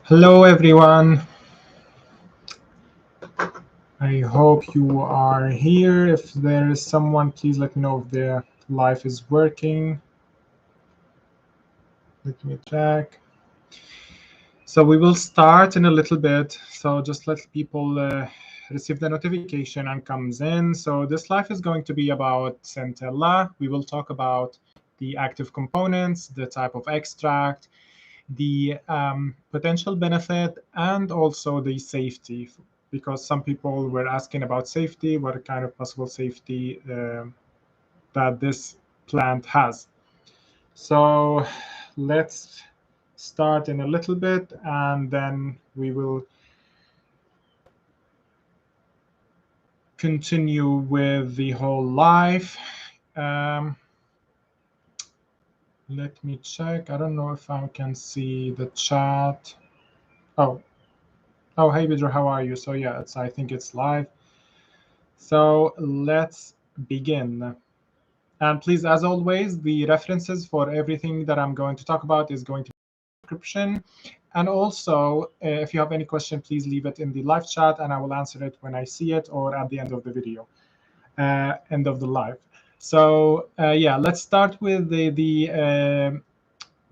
Hello, everyone. I hope you are here. If there is someone, please let me know if the live is working. Let me check. So we will start in a little bit. So just let people receive the notification and comes in. So this live is going to be about Centella. We will talk about the active components, the type of extract, the potential benefit, and also the safety, because some people were asking about safety, what kind of possible safety that this plant has. So let's start in a little bit, and then we will continue with the whole life. Let me check. I don't know if I can see the chat. Oh, hey, Bidra, how are you? So yeah, I think it's live. So let's begin. And please, as always, the references for everything that I'm going to talk about is going to be in the description. And also, if you have any question, please leave it in the live chat, and I will answer it when I see it or at the end of the video, end of the live. So yeah, let's start with the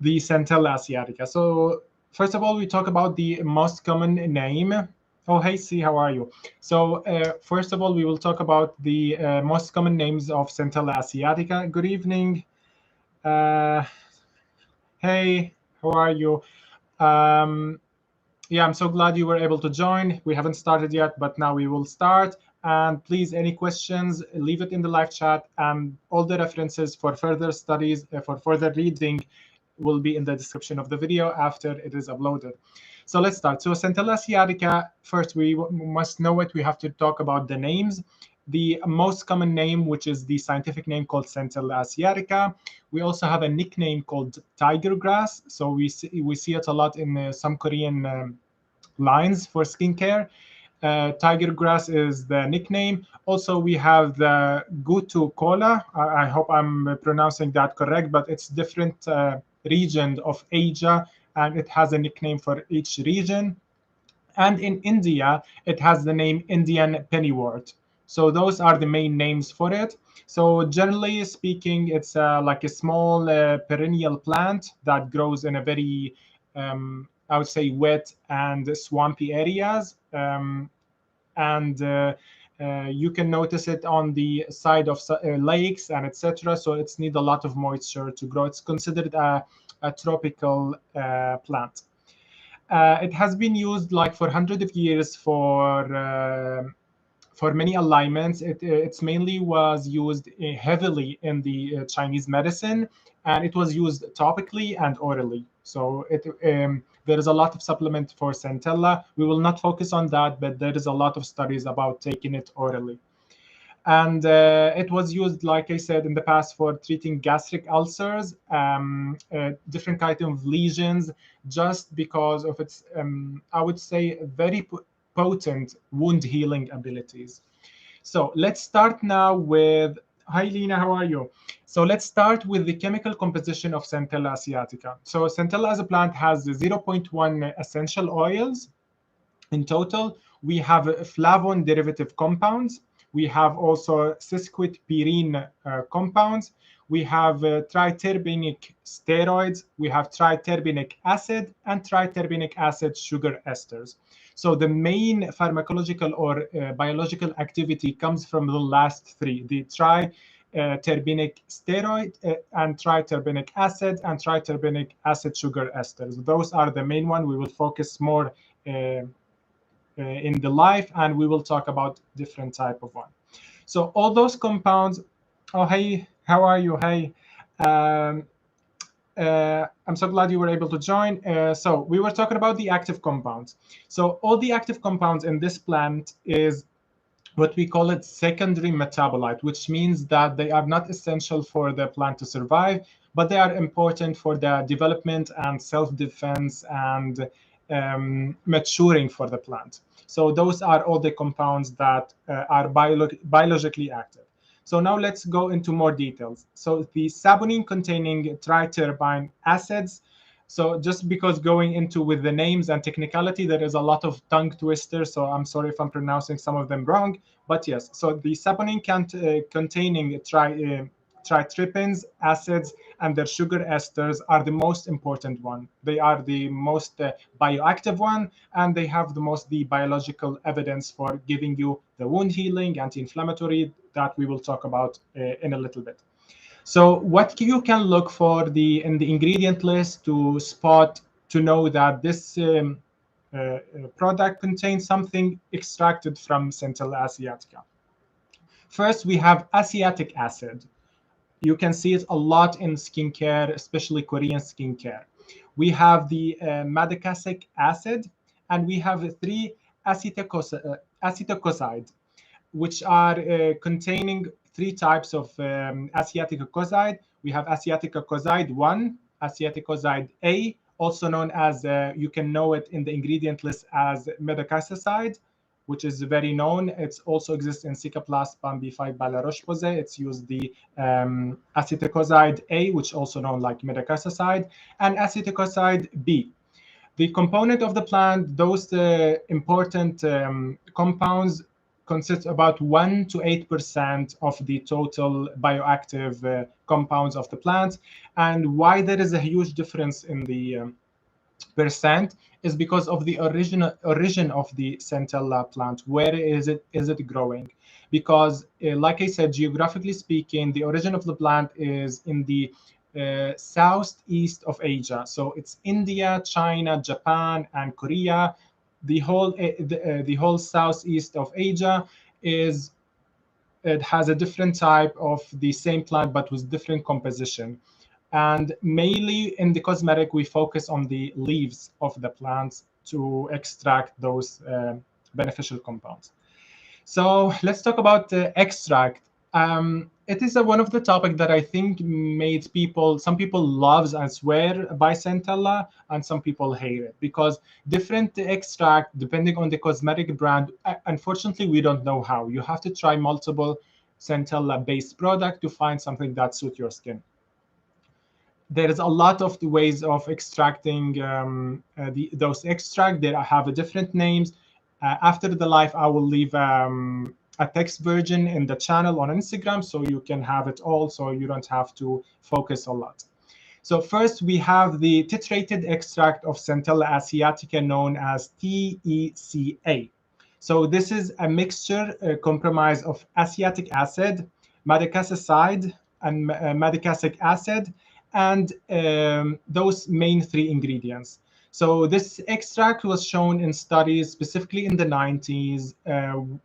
Centella Asiatica. So first of all, we talk about the most common name. Oh, hey, C, how are you? So first of all, we will talk about the most common names of Centella Asiatica. Good evening. Hey, how are you? Yeah, I'm so glad you were able to join. We haven't started yet, but now we will start. And please, any questions, leave it in the live chat. And all the references for further studies, for further reading, will be in the description of the video after it is uploaded. So let's start. So Centella Asiatica, first we must know it. We have to talk about the names. The most common name, which is the scientific name called Centella Asiatica. We also have a nickname called tiger grass. So we see it a lot in some Korean lines for skincare. Tiger grass is the nickname. Also, we have the Gotu Kola. I hope I'm pronouncing that correct, but it's different region of Asia, and it has a nickname for each region. And in India, it has the name Indian pennywort. So those are the main names for it. So generally speaking, it's like a small perennial plant that grows in a very, I would say, wet and swampy areas. And you can notice it on the side of lakes and etc. So it's need a lot of moisture to grow. It's considered a tropical plant. It has been used like for hundreds of years for many alignments. It's mainly was used heavily in the Chinese medicine, and it was used topically and orally. So there is a lot of supplement for Centella. We will not focus on that, but there is a lot of studies about taking it orally. And it was used, like I said, in the past for treating gastric ulcers, different kind of lesions, just because of its, I would say, very potent wound healing abilities. So let's start now with, hi Lena, how are you? So let's start with the chemical composition of Centella Asiatica. So Centella as a plant has 0.1 essential oils. In total, we have flavone derivative compounds. We have also sesquiterpene compounds. We have triterbinic steroids. We have triterbinic acid and triterbinic acid sugar esters. So the main pharmacological or biological activity comes from the last three, the triterbinic steroid and triterbinic acid and triterbinic acid sugar esters. Those are the main one. We will focus more in the life, and we will talk about different type of one. So all those compounds. Oh, hey, how are you? Hey, I'm so glad you were able to join. So we were talking about the active compounds. So all the active compounds in this plant is what we call it secondary metabolite, which means that they are not essential for the plant to survive, but they are important for the development and self-defense and maturing for the plant. So those are all the compounds that are biologically active. So now let's go into more details. So the saponin containing triterpene acids So just because going into with the names and technicality, there is a lot of tongue twisters. So I'm sorry if I'm pronouncing some of them wrong. But yes, so the saponin containing tritryptans, acids, and their sugar esters are the most important one. They are the most bioactive one, and they have the biological evidence for giving you the wound healing, anti-inflammatory, that we will talk about in a little bit. So what you can look for in the ingredient list to know that this product contains something extracted from Centella Asiatica. First, we have acetic acid. You can see it a lot in skincare, especially Korean skincare. We have the madacasic acid, and we have three acetocoside, which are containing three types of acetocoside. We have acetocoside 1, acetocoside A, also known as, you can know it in the ingredient list as metacasicide, which is very known. It also exists in Cicaplast Bambi 5 La Roche-Posay. It's used the acetocoside A, which is also known like metacasicide, and acetocoside B. The component of the plant, those important compounds consist about 1 to 8% of the total bioactive compounds of the plant. And why there is a huge difference in the percent is because of the origin of the Centella plant. Where is it growing? Because like I said, geographically speaking, the origin of the plant is in the southeast of Asia. So it's India, China, Japan, and Korea. The whole southeast of Asia it has a different type of the same plant, but with different composition. And mainly in the cosmetic, we focus on the leaves of the plants to extract those beneficial compounds. So let's talk about extract. It is one of the topics that I think made some people love and swear by Centella, and some people hate it, because different extract, depending on the cosmetic brand, unfortunately, we don't know how. You have to try multiple Centella-based product to find something that suits your skin. There is a lot of the ways of extracting those extract. They have different names. After the live, I will leave a text version in the channel on Instagram, so you can have it all, so you don't have to focus a lot. So first, we have the titrated extract of Centella Asiatica, known as TECA. So this is a mixture comprised of acetic acid, madacasicide, and madacasic acid, and those main three ingredients. So this extract was shown in studies, specifically in the 90s,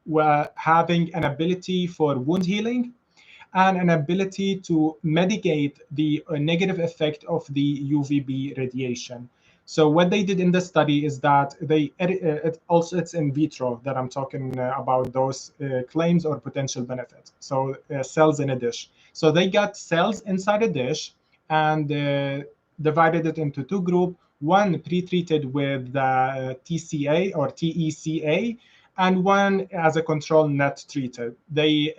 were having an ability for wound healing and an ability to mitigate the negative effect of the UVB radiation. So what they did in the study is that it's in vitro that I'm talking about those claims or potential benefits. So cells in a dish. So they got cells inside a dish and divided it into two groups. One pre-treated with TCA or TECA, and one as a control not treated. They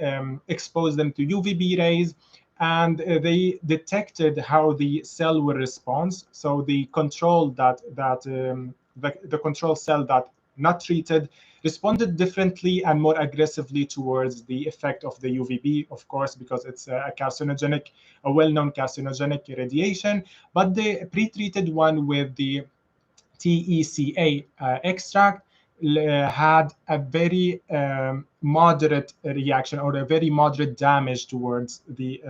exposed them to UVB rays, and they detected how the cell will respond. So the control the control cell that not treated responded differently and more aggressively towards the effect of the UVB, of course, because it's a well-known carcinogenic radiation. But the pre-treated one with the TECA extract had a very moderate reaction, or a very moderate damage towards the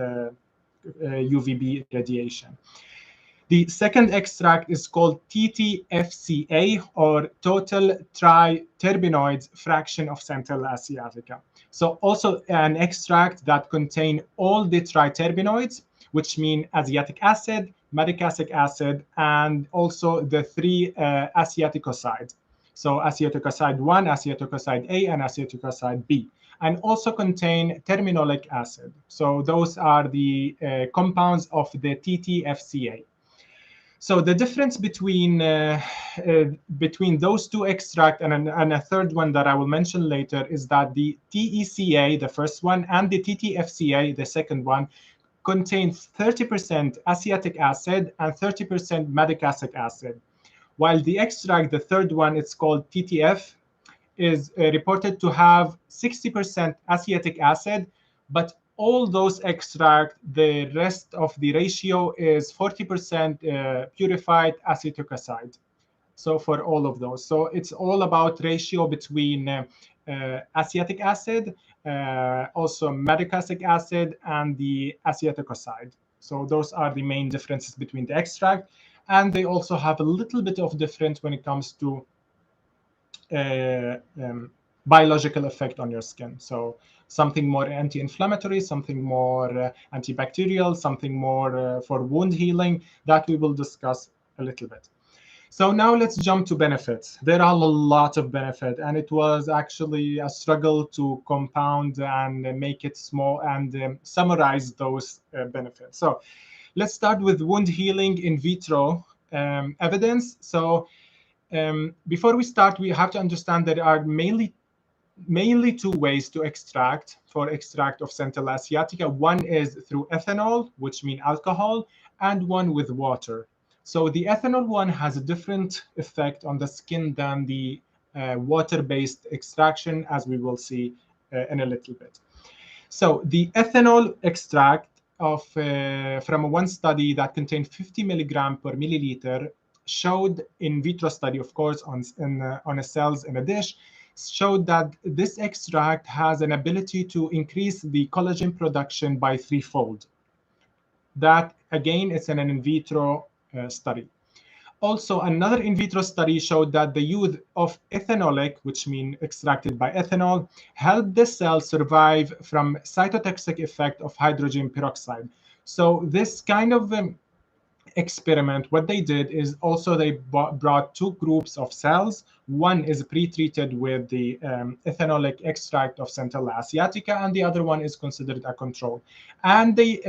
UVB radiation. The second extract is called TTFCA, or total triterpenoids fraction of Centella Asiatica. So also an extract that contains all the triterpenoids, which mean acetic acid, madacasic acid, and also the three acetocosides. So acetocoside 1, acetocoside A, and acetocoside B, and also contain terminolic acid. So those are the compounds of the TTFCA. So the difference between those two extracts and a third one that I will mention later is that the TECA, the first one, and the TTFCA, the second one, contains 30% acetic acid and 30% medicacic acid, while the extract, the third one, it's called TTF, is reported to have 60% acetic acid, but all those extract, the rest of the ratio is 40% purified acetic acid. So for all of those, so it's all about ratio between acetic acid, also medicacic acid, and the acetic acid. So those are the main differences between the extract, and they also have a little bit of difference when it comes to biological effect on your skin. So something more anti-inflammatory, something more antibacterial, something more for wound healing, that we will discuss a little bit. So now let's jump to benefits. There are a lot of benefits, and it was actually a struggle to compound and make it small and summarize those benefits. So let's start with wound healing in vitro evidence. So before we start, we have to understand there are mainly two ways to extract of Centella Asiatica. One is through ethanol, which means alcohol, and one with water. So the ethanol one has a different effect on the skin than the water-based extraction, as we will see in a little bit. So the ethanol extract from one study that contained 50 milligram per milliliter showed in vitro study, of course, on a cells in a dish, showed that this extract has an ability to increase the collagen production by threefold. That, again, it's an in vitro study. Also, another in vitro study showed that the use of ethanolic, which means extracted by ethanol, helped the cell survive from cytotoxic effect of hydrogen peroxide. So this kind of experiment, what they did is also they brought two groups of cells. One is pre-treated with the ethanolic extract of Centella Asiatica, and the other one is considered a control. And they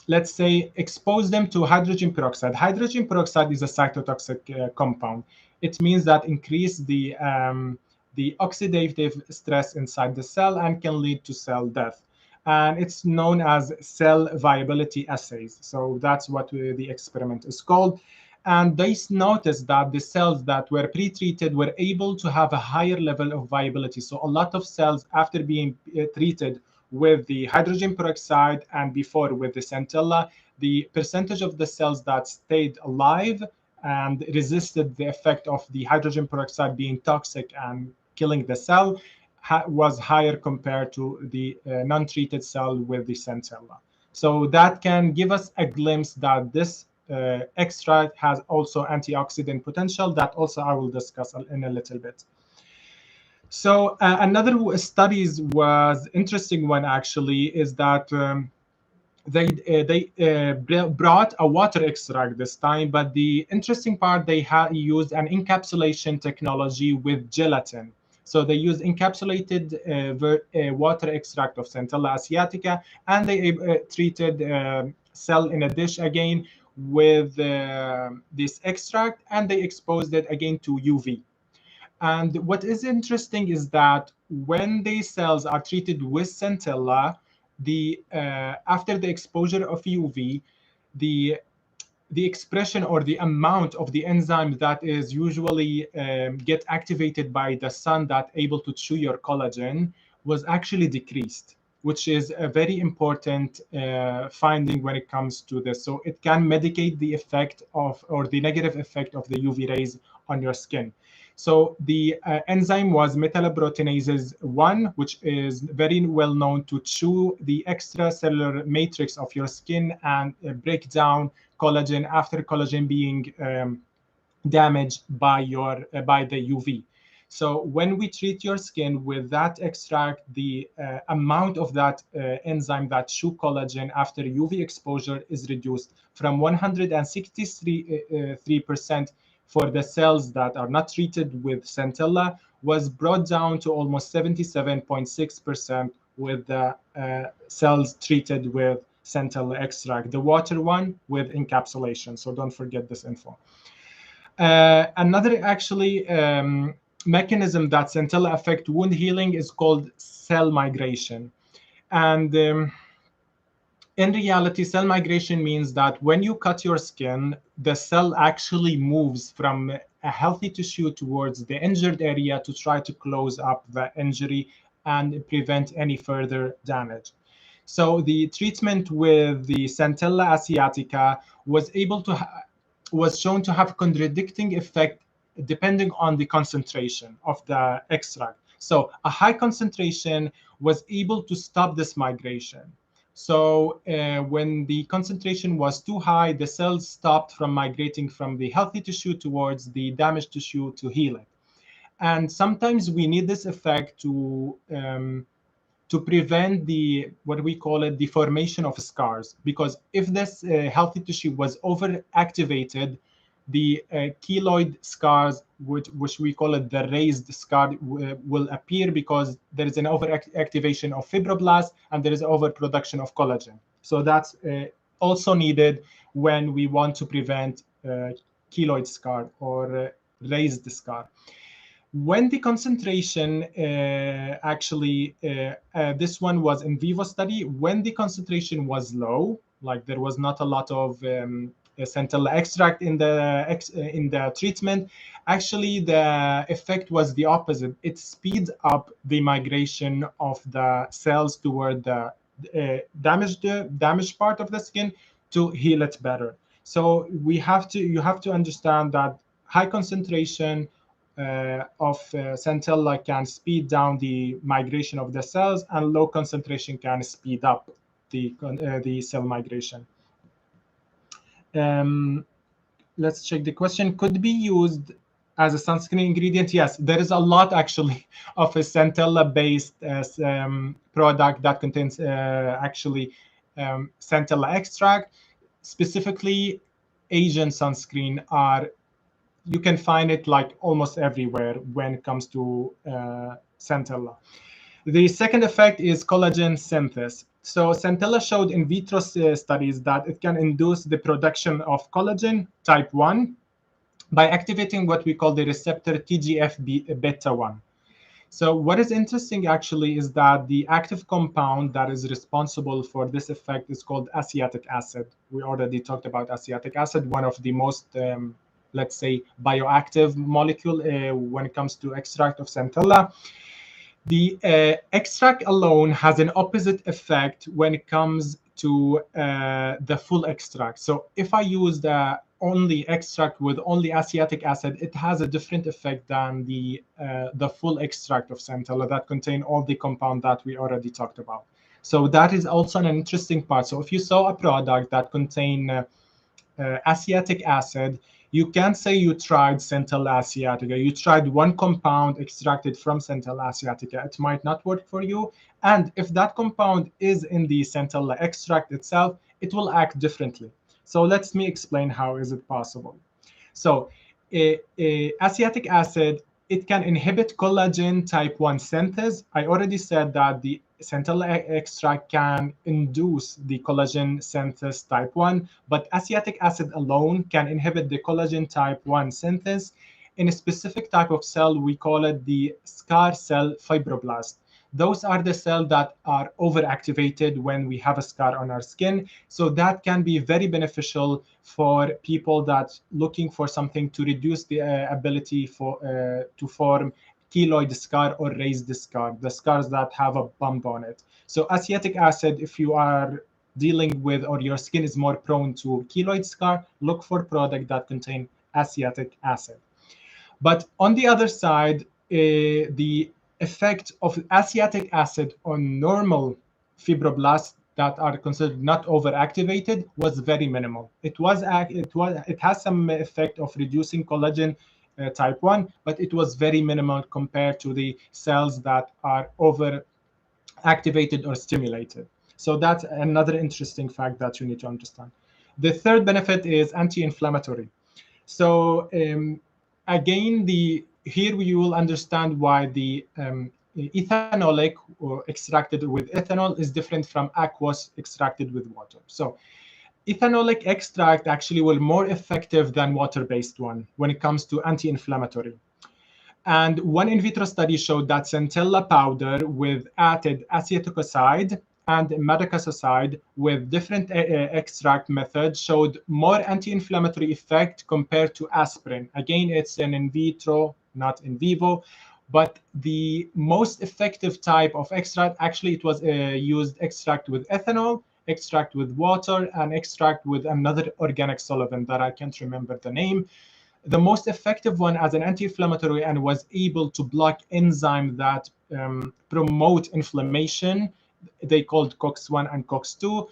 let's say, expose them to hydrogen peroxide. Hydrogen peroxide is a cytotoxic compound. It means that increase the oxidative stress inside the cell and can lead to cell death. And it's known as cell viability assays. So that's what the experiment is called. And they noticed that the cells that were pre-treated were able to have a higher level of viability. So a lot of cells, after being treated with the hydrogen peroxide and before with the Centella, the percentage of the cells that stayed alive and resisted the effect of the hydrogen peroxide being toxic and killing the cell was higher compared to the non-treated cell with the Centella. So that can give us a glimpse that this extract has also antioxidant potential that also I will discuss in a little bit. So another studies was interesting one actually is that they brought a water extract this time, but the interesting part, they used an encapsulation technology with gelatin. So they used encapsulated water extract of Centella Asiatica, and they treated cell in a dish again with this extract, and they exposed it again to UV. And what is interesting is that when these cells are treated with Centella, after the exposure of UV, the expression or the amount of the enzyme that is usually get activated by the sun that able to chew your collagen was actually decreased, which is a very important finding when it comes to this. So it can mitigate the effect of, or the negative effect of the UV rays on your skin. So the enzyme was metalloproteinase 1, which is very well known to chew the extracellular matrix of your skin and break down collagen after collagen being damaged by the UV. So when we treat your skin with that extract, the amount of that enzyme that chew collagen after UV exposure is reduced from 163% for the cells that are not treated with Centella, was brought down to almost 77.6% with the cells treated with Centella extract, the water one with encapsulation. So don't forget this info. Another actually mechanism that Centella affect wound healing is called cell migration. And In reality, cell migration means that when you cut your skin, the cell actually moves from a healthy tissue towards the injured area to try to close up the injury and prevent any further damage. So the treatment with the Centella Asiatica was shown to have contradicting effect depending on the concentration of the extract. So a high concentration was able to stop this migration. So when the concentration was too high, the cells stopped from migrating from the healthy tissue towards the damaged tissue to heal it. And sometimes we need this effect to prevent the what we call it the formation of scars, because if this healthy tissue was overactivated, the keloid scars, which we call it the raised scar, will appear because there is an overactivation of fibroblasts and there is overproduction of collagen. So that's also needed when we want to prevent keloid scar or raised scar. When the concentration this one was in vivo study, when the concentration was low, like there was not a lot of centella extract in the treatment, actually the effect was the opposite. It speeds up the migration of the cells toward the damaged part of the skin to heal it better. So you have to understand that high concentration of centella can speed down the migration of the cells, and low concentration can speed up the cell migration. Let's check the question. Could be used as a sunscreen ingredient? Yes, there is a lot actually of a centella-based product that contains centella extract. Specifically, Asian sunscreen you can find it like almost everywhere when it comes to centella. The second effect is collagen synthesis. So Centella showed in vitro studies that it can induce the production of collagen type 1 by activating what we call the receptor TGF-beta1. So what is interesting actually is that the active compound that is responsible for this effect is called acetic acid. We already talked about acetic acid, one of the most let's say bioactive molecule when it comes to extract of centella. The extract alone has an opposite effect when it comes to the full extract. So if I use the only extract with only acetic acid, it has a different effect than the full extract of centella that contain all the compound that we already talked about. So that is also an interesting part. So if you saw a product that contain acetic acid, you can't say you tried Centella Asiatica. You tried one compound extracted from Centella Asiatica. It might not work for you. And if that compound is in the Centella extract itself, it will act differently. So let me explain how is it possible. So acetic acid, it can inhibit collagen type 1 synthesis. I already said that the centella extract can induce the collagen synthesis type 1, but acetic acid alone can inhibit the collagen type 1 synthesis in a specific type of cell. We call it the scar cell fibroblast. Those are the cells that are overactivated when we have a scar on our skin. So that can be very beneficial for people that looking for something to reduce the ability to form keloid scar or raised scar, the scars that have a bump on it. So acetic acid, if you are dealing with or your skin is more prone to keloid scar, look for products that contain acetic acid. But on the other side, the effect of acetic acid on normal fibroblasts that are considered not overactivated was very minimal. It has some effect of reducing collagen type 1, but it was very minimal compared to the cells that are overactivated or stimulated. So that's another interesting fact that you need to understand. The third benefit is anti-inflammatory. So again, here you will understand why the ethanolic or extracted with ethanol is different from aqueous extracted with water. So ethanolic extract actually will more effective than water-based one when it comes to anti-inflammatory. And one in vitro study showed that centella powder with added acetocoside and metacosicide with different extract methods showed more anti-inflammatory effect compared to aspirin. Again, it's an in vitro, not in vivo. But the most effective type of extract, actually, it was used extract with ethanol, extract with water, and extract with another organic solvent that I can't remember the name. The most effective one as an anti-inflammatory and was able to block enzyme that promote inflammation. They called COX-1 and COX-2.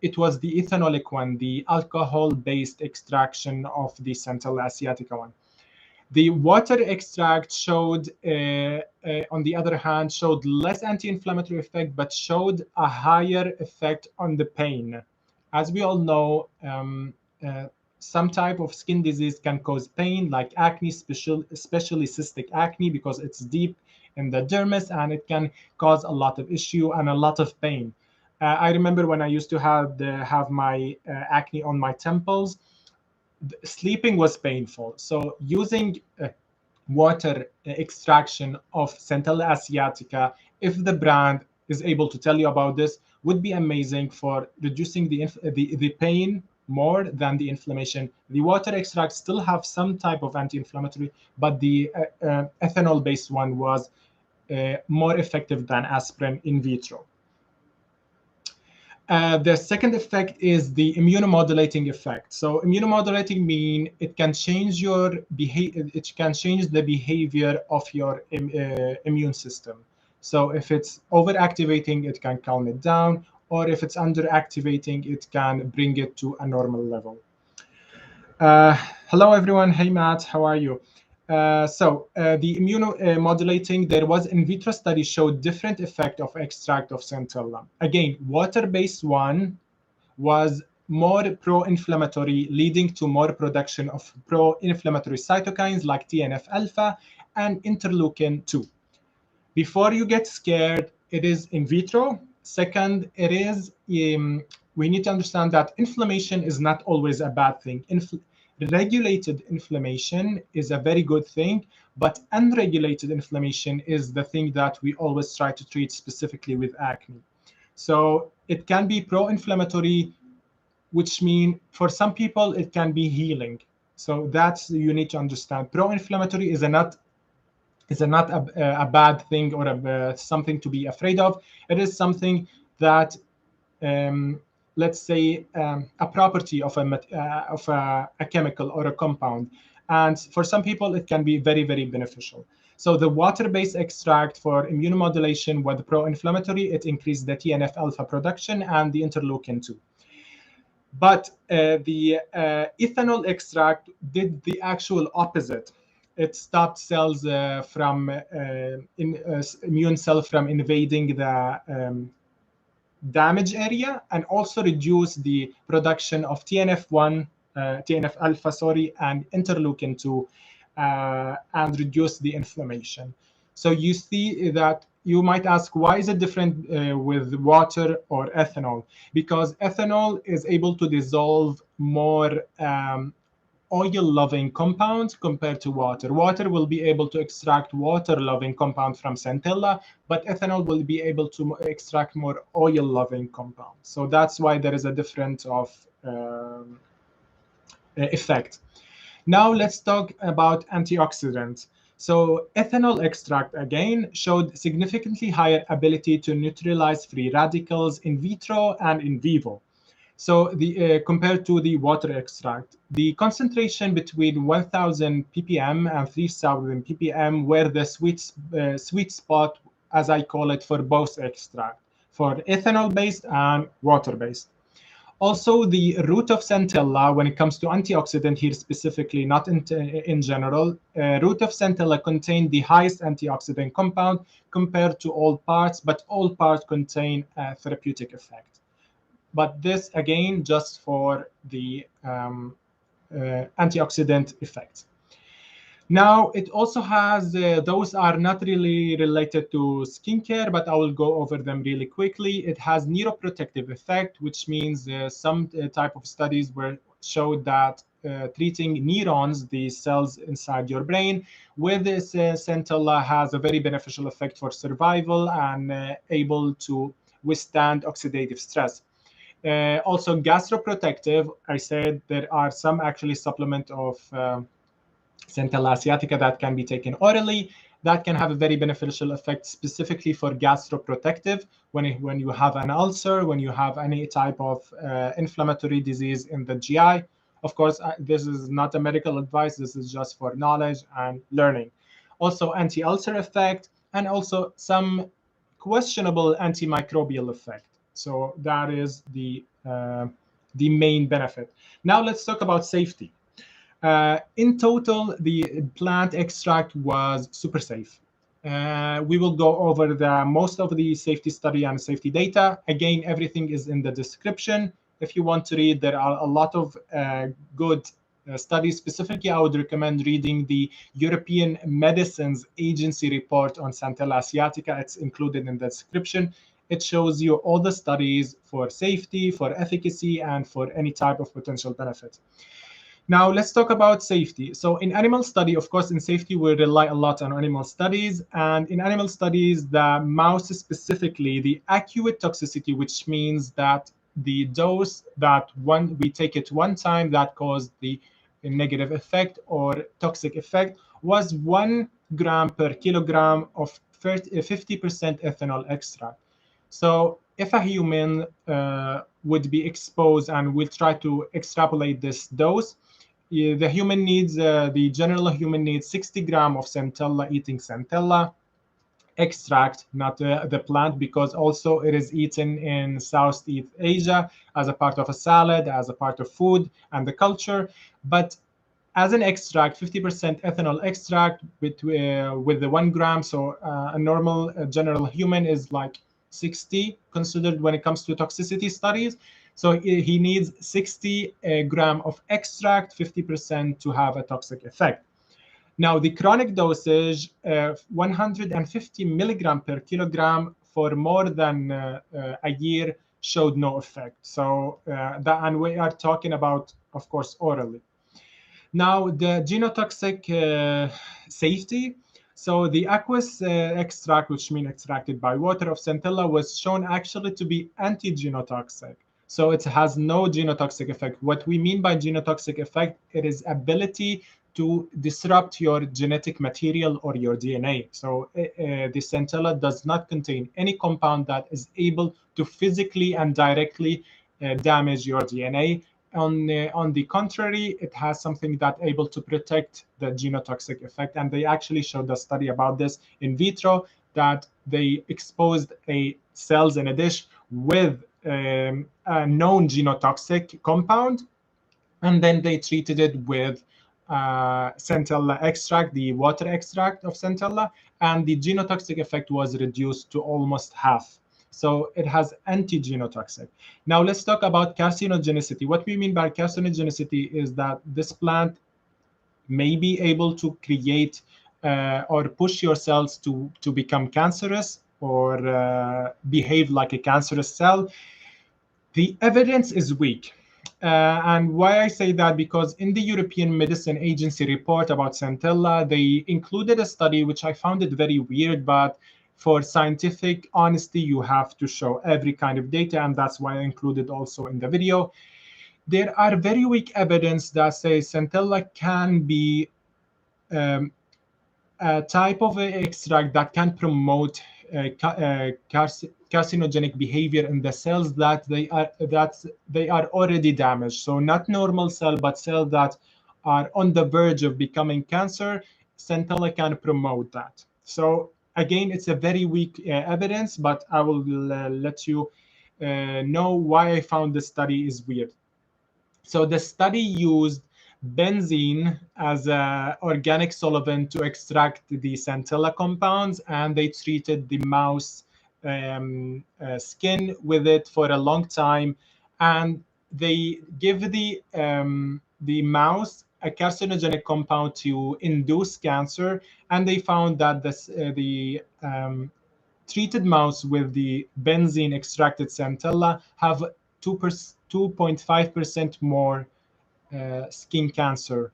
It was the ethanolic one, the alcohol-based extraction of the Centella Asiatica one. The water extract showed, on the other hand, showed less anti-inflammatory effect, but showed a higher effect on the pain. As we all know, some type of skin disease can cause pain, like acne, especially cystic acne, because it's deep in the dermis and it can cause a lot of issue and a lot of pain. I remember when I used to have my acne on my temples, sleeping was painful. So using water extraction of Centella Asiatica, if the brand is able to tell you about this, would be amazing for reducing the pain more than the inflammation. The water extracts still have some type of anti-inflammatory, but the ethanol-based one was more effective than aspirin in vitro. The second effect is the immunomodulating effect. So immunomodulating mean it can change your behavior. It can change the behavior of your immune system. So if it's overactivating, it can calm it down, or if it's underactivating, it can bring it to a normal level. Hello, everyone. Hey, Matt. How are you? The immunomodulating, there was in vitro study showed different effect of extract of Centella. Again, water-based one was more pro-inflammatory, leading to more production of pro-inflammatory cytokines like TNF-alpha and interleukin-2. Before you get scared, it is in vitro. Second, it is we need to understand that inflammation is not always a bad thing. Regulated inflammation is a very good thing, but unregulated inflammation is the thing that we always try to treat specifically with acne. So it can be pro-inflammatory, which means for some people it can be healing. So that's, you need to understand. Pro-inflammatory is not a bad thing or something to be afraid of. It is something that let's say a property of a chemical or a compound, and for some people it can be very, very beneficial. So the water-based extract for immunomodulation was pro-inflammatory. It increased the TNF-alpha production and the interleukin-2. But the ethanol extract did the actual opposite. It stopped cells from immune cells from invading the damage area, and also reduce the production of TNF-alpha, and interleukin-2, and reduce the inflammation. So you see that you might ask, why is it different with water or ethanol? Because ethanol is able to dissolve more oil-loving compounds compared to water. Water will be able to extract water-loving compound from Centella, but ethanol will be able to extract more oil-loving compounds. So that's why there is a difference of effect. Now let's talk about antioxidants. So ethanol extract, again, showed significantly higher ability to neutralize free radicals in vitro and in vivo. So compared to the water extract, the concentration between 1,000 ppm and 3,000 ppm were the sweet spot, as I call it, for both extract, for ethanol-based and water-based. Also, the root of Centella, when it comes to antioxidant here specifically, not in general, root of Centella contained the highest antioxidant compound compared to all parts, but all parts contain a therapeutic effect. But this, again, just for the antioxidant effects. Now, it also has, those are not really related to skincare, but I will go over them really quickly. It has neuroprotective effect, which means some type of studies showed that treating neurons, the cells inside your brain, with this Centella has a very beneficial effect for survival and able to withstand oxidative stress. Also gastroprotective, I said there are some actually supplement of Centella Asiatica that can be taken orally that can have a very beneficial effect specifically for gastroprotective when you have an ulcer, when you have any type of inflammatory disease in the GI. Of course, this is not a medical advice. This is just for knowledge and learning. Also anti-ulcer effect and also some questionable antimicrobial effect. So that is the main benefit. Now let's talk about safety. In total, the plant extract was super safe. We will go over most of the safety study and safety data. Again, everything is in the description. If you want to read, there are a lot of good studies. Specifically, I would recommend reading the European Medicines Agency report on Centella Asiatica. It's included in the description. It shows you all the studies for safety, for efficacy, and for any type of potential benefit. Now, let's talk about safety. So in animal study, of course, in safety, we rely a lot on animal studies. And in animal studies, the mouse specifically, the acute toxicity, which means that the dose that we take it one time that caused the negative effect or toxic effect was 1 gram per kilogram of 50% ethanol extract. So if a human would be exposed, and we'll try to extrapolate this dose, the human needs, the general human needs 60 grams of Centella, eating Centella extract, not the plant, because also it is eaten in Southeast Asia as a part of a salad, as a part of food and the culture. But as an extract, 50% ethanol extract with the 1 gram. So a normal general human is like 60 considered when it comes to toxicity studies. So he needs 60 gram of extract, 50% to have a toxic effect. Now, the chronic dosage, 150 milligram per kilogram for more than a year showed no effect. So and we are talking about, of course, orally. Now, the genotoxic safety. So the aqueous extract, which means extracted by water of Centella, was shown actually to be anti-genotoxic. So it has no genotoxic effect. What we mean by genotoxic effect, it is ability to disrupt your genetic material or your DNA. So the Centella does not contain any compound that is able to physically and directly damage your DNA. On the contrary, it has something that able to protect the genotoxic effect. And they actually showed a study about this in vitro, that they exposed cells in a dish with a known genotoxic compound, and then they treated it with Centella extract, the water extract of Centella, and the genotoxic effect was reduced to almost half. So it has anti-genotoxic. Now let's talk about carcinogenicity. What we mean by carcinogenicity is that this plant may be able to create or push your cells to become cancerous or behave like a cancerous cell. The evidence is weak. And why I say that, because in the European Medicine Agency report about Centella, they included a study which I found it very weird, but for scientific honesty, you have to show every kind of data, and that's why I included also in the video. There are very weak evidence that says Centella can be a type of extract that can promote carcinogenic behavior in the cells that they are already damaged. So not normal cell, but cells that are on the verge of becoming cancer. Centella can promote that. So again, it's a very weak evidence, but I will let you know why I found this study is weird. So the study used benzene as an organic solvent to extract the Centella compounds, and they treated the mouse skin with it for a long time, and they give the mouse a carcinogenic compound to induce cancer, and they found that the treated mouse with the benzene extracted Centella have 2.5% more skin cancer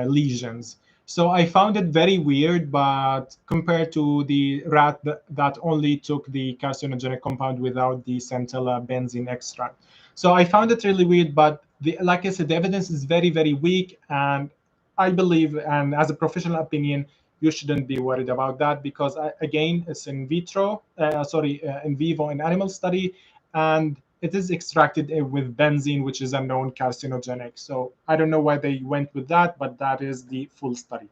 lesions. So I found it very weird, but compared to the rat that only took the carcinogenic compound without the centella benzene extract. So I found it really weird, but like I said, the evidence is very, very weak. And I believe, and as a professional opinion, you shouldn't be worried about that because, again, it's in vitro, in vivo in animal study, and it is extracted with benzene, which is a known carcinogenic. So I don't know why they went with that, but that is the full study.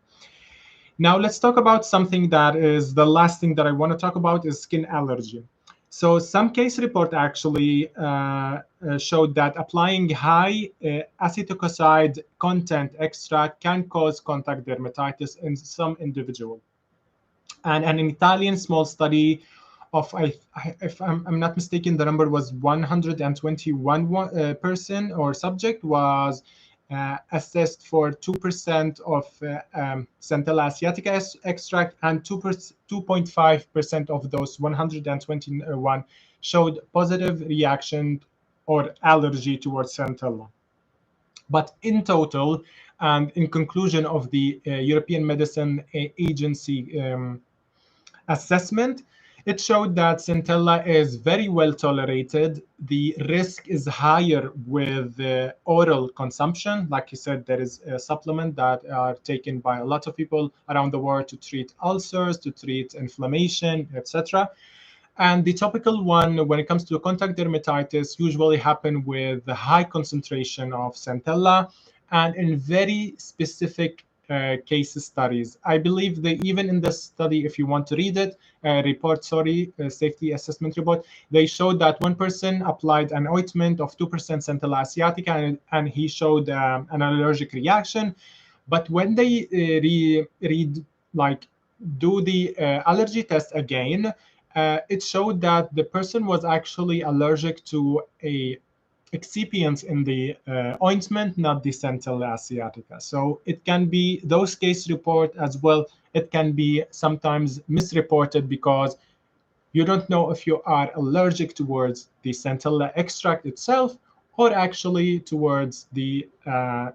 Now let's talk about something that is the last thing that I want to talk about is skin allergy. So some case report actually showed that applying high acetylcholine content extract can cause contact dermatitis in some individual. And an Italian small study of, if I'm not mistaken, the number was 121 person or subject was assessed for 2% of Centella Asiatica extract, and 2.5% of those 121 showed positive reaction or allergy towards Centella. But in total, and in conclusion of the European Medicine Agency assessment, it showed that Centella is very well tolerated. The risk is higher with oral consumption. Like you said, there is a supplement that are taken by a lot of people around the world to treat ulcers, to treat inflammation, etc. And the topical one, when it comes to contact dermatitis, usually happen with the high concentration of Centella and in very specific case studies. I believe they even in the study, if you want to read it, safety assessment report, they showed that one person applied an ointment of 2% Centella Asiatica, and he showed an allergic reaction. But when they do the allergy test again, it showed that the person was actually allergic to a excipients in the ointment, not the Centella Asiatica. So it can be those case report as well. It can be sometimes misreported because you don't know if you are allergic towards the Centella extract itself or actually towards the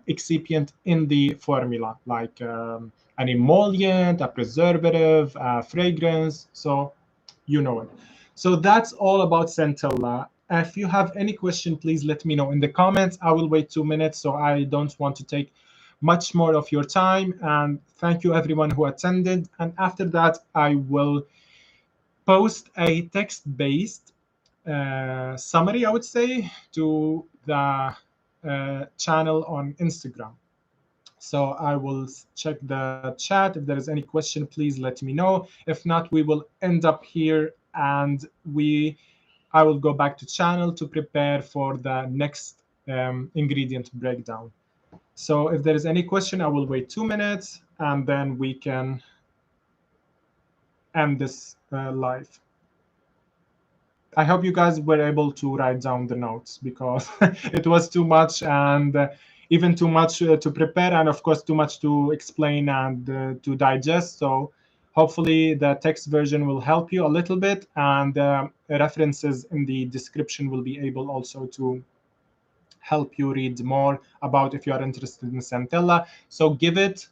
excipient in the formula, like an emollient, a preservative, a fragrance. So you know it. So that's all about Centella. If you have any question, please let me know in the comments. I will wait 2 minutes, so I don't want to take much more of your time. And thank you everyone who attended. And after that, I will post a text-based summary, I would say, to the channel on Instagram. So I will check the chat. If there is any question, please let me know. If not, we will end up here, and I will go back to channel to prepare for the next ingredient breakdown. So if there is any question, I will wait 2 minutes, and then we can end this live. I hope you guys were able to write down the notes because it was too much, and even too much to prepare, and of course too much to explain and to digest. So hopefully the text version will help you a little bit, and references in the description will be able also to help you read more about if you are interested in Centella. So give it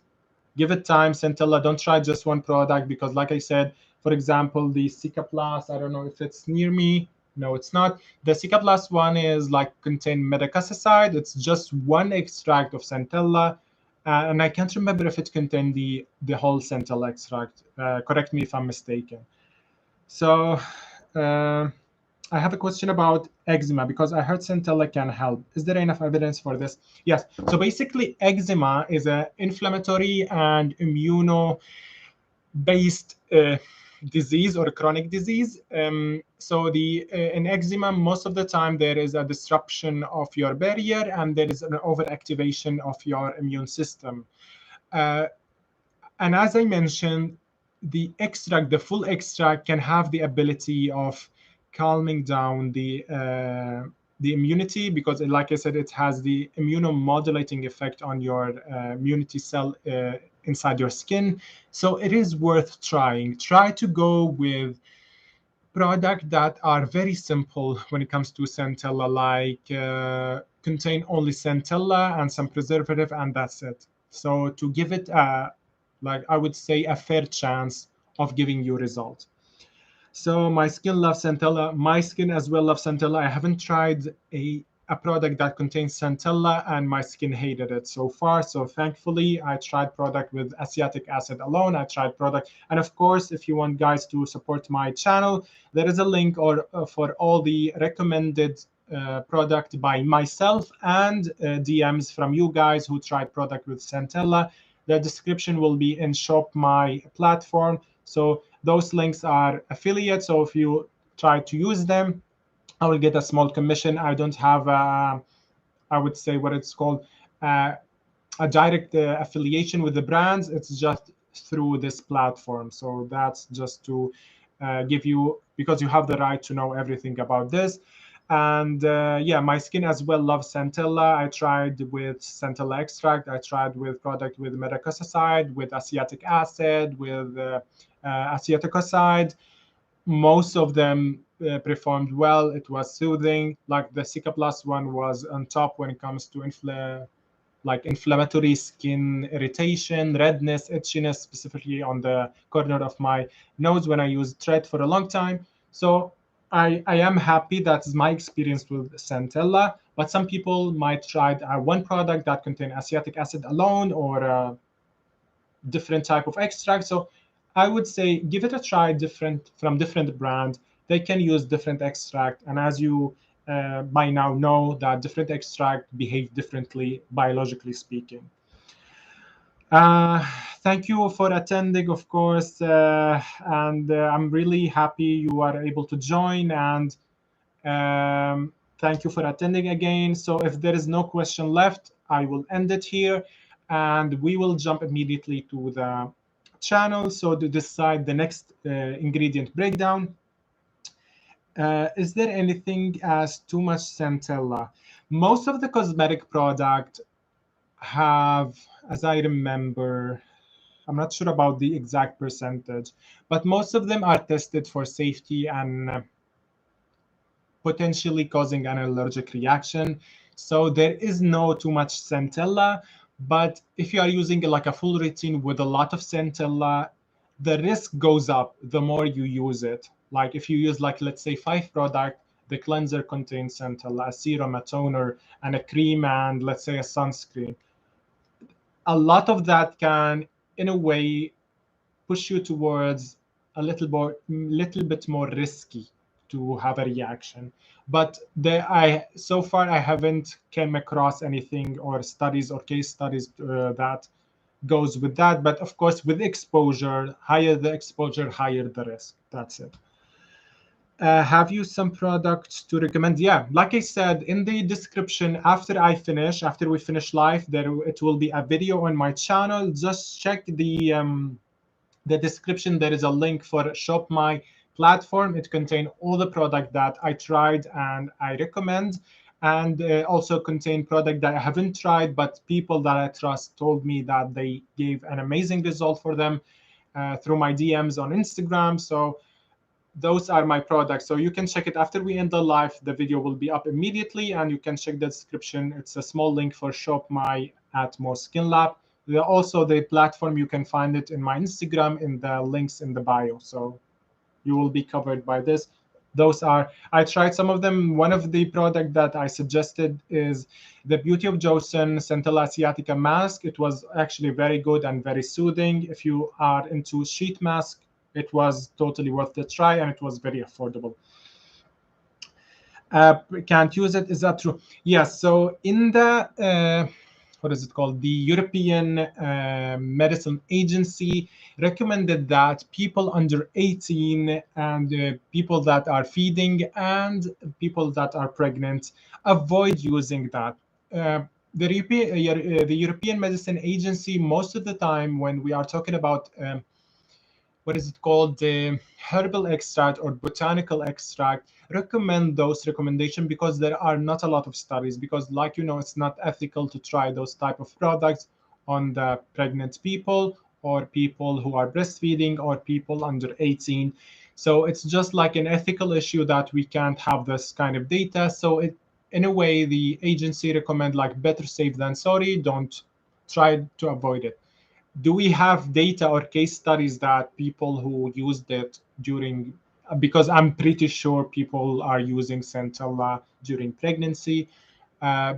time, Centella. Don't try just one product because, like I said, for example, the Cicaplast, I don't know if it's near me. No, it's not. The Cicaplast one is like contain metacasicide. It's just one extract of Centella. And I can't remember if it contained the whole Centella extract. Correct me if I'm mistaken. So I have a question about eczema because I heard Centella can help. Is there enough evidence for this? Yes. So basically, eczema is an inflammatory and immuno-based disease or chronic disease. So in eczema, most of the time there is a disruption of your barrier and there is an overactivation of your immune system. And as I mentioned, the full extract can have the ability of calming down the immunity because, like I said, it has the immunomodulating effect on your immunity cell inside your skin. So it is worth trying. Try to go with products that are very simple when it comes to Centella, like contain only Centella and some preservative, and that's it. So to give it a like I would say, a fair chance of giving you result. So my skin loves Centella. My skin as well loves Centella. I haven't tried a product that contains Centella, and my skin hated it so far. So thankfully, I tried product with acetic acid alone. I tried product, and of course, if you want guys to support my channel, there is a link or for all the recommended product by myself and DMs from you guys who tried product with Centella. The description will be in Shop My platform. So those links are affiliate. So if you try to use them, I will get a small commission. I don't have, I would say what it's called, uh, a direct affiliation with the brands. It's just through this platform. So that's just to give you, because you have the right to know everything about this. And yeah, my skin as well loves Centella. I tried with Centella extract. I tried with product with metacosicide, with acetic acid, with aceticoside. Most of them performed well. It was soothing. Like the Cica Plus one was on top when it comes to inflammatory skin irritation, redness, itchiness, specifically on the corner of my nose when I used Tret for a long time. So I am happy. That's my experience with Centella. But some people might try one product that contains acetic acid alone or different type of extract. So I would say give it a try from different brand. They can use different extract. And as you by now know that different extract behave differently, biologically speaking. Uh, Thank you for attending, of course. And I'm really happy you are able to join. And thank you for attending again. So if there is no question left, I will end it here, and we will jump immediately to the channel. So to decide the next ingredient breakdown, is there anything as too much Centella? Most of the cosmetic product have, as I remember, I'm not sure about the exact percentage, but most of them are tested for safety and potentially causing an allergic reaction. So there is no too much Centella, but if you are using like a full routine with a lot of Centella, the risk goes up the more you use it. Like if you use like, let's say 5 product, the cleanser contains Centella, a serum, a toner, and a cream, and let's say a sunscreen. A lot of that can, in a way, push you towards a little bit more risky to have a reaction. But so far I haven't came across anything or studies or case studies that goes with that. But of course, with exposure, higher the exposure, higher the risk. That's it. Have you some products to recommend? Yeah, like I said in the description, after we finish live, it will be a video on my channel. Just check the description. There is a link for Shop My platform. It contains all the product that I tried and I recommend, and also contain product that I haven't tried, but people that I trust told me that they gave an amazing result for them through my DMs on Instagram. So those are my products. So you can check it after we end the live. The video will be up immediately, and you can check the description. It's a small link for Shop My at More Skin Lab. Also, the platform, you can find it in my Instagram in the links in the bio. So you will be covered by this. I tried some of them. One of the product that I suggested is the Beauty of Joseon Centella Asiatica mask. It was actually very good and very soothing. If you are into sheet mask, it was totally worth the try, and it was very affordable. Can't use it. Is that true? Yes. So in the what is it called? The European Medicine Agency recommended that people under 18 and people that are feeding and people that are pregnant avoid using that. The European Medicine Agency, most of the time when we are talking about what is it called, the herbal extract or botanical extract, recommend those recommendations because there are not a lot of studies, because like you know, it's not ethical to try those type of products on the pregnant people or people who are breastfeeding or people under 18. So it's just like an ethical issue that we can't have this kind of data. So in a way, the agency recommend like better safe than sorry. Don't try to avoid it. Do we have data or case studies that people who used it during, because I'm pretty sure people are using Centella during pregnancy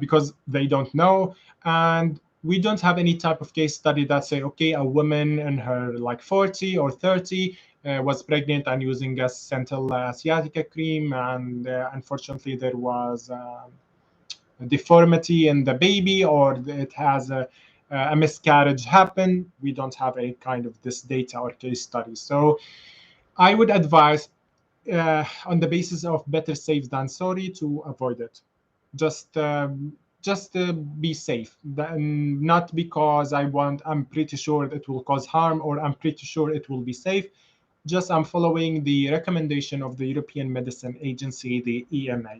because they don't know. And we don't have any type of case study that say, okay, a woman in her like 40 or 30 was pregnant and using a Centella Asiatica cream, and unfortunately there was deformity in the baby, or it has a miscarriage happen. We don't have any kind of this data or case study. So I would advise on the basis of better safe than sorry to avoid it. Just be safe. Not because I'm pretty sure it will cause harm, or I'm pretty sure it will be safe. Just I'm following the recommendation of the European Medicine Agency, the EMA.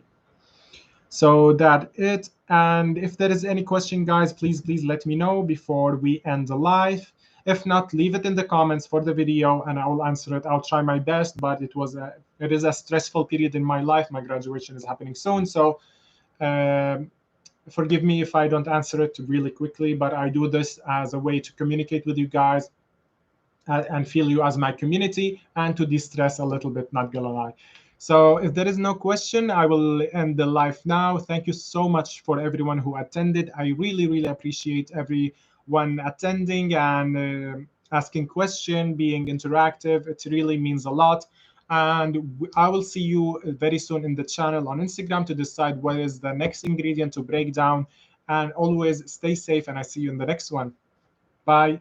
So that it. And if there is any question, guys, please let me know before we end the live. If not, leave it in the comments for the video and I will answer it. I'll try my best, but it is a stressful period in my life. My graduation is happening soon, so forgive me if I don't answer it really quickly, but I do this as a way to communicate with you guys and feel you as my community, and to de-stress a little bit, not gonna lie. So if there is no question, I will end the live now. Thank you so much for everyone who attended. I really appreciate everyone attending and asking questions, being interactive. It really means a lot. And I will see you very soon in the channel on Instagram to decide what is the next ingredient to break down. And always stay safe, and I see you in the next one. Bye.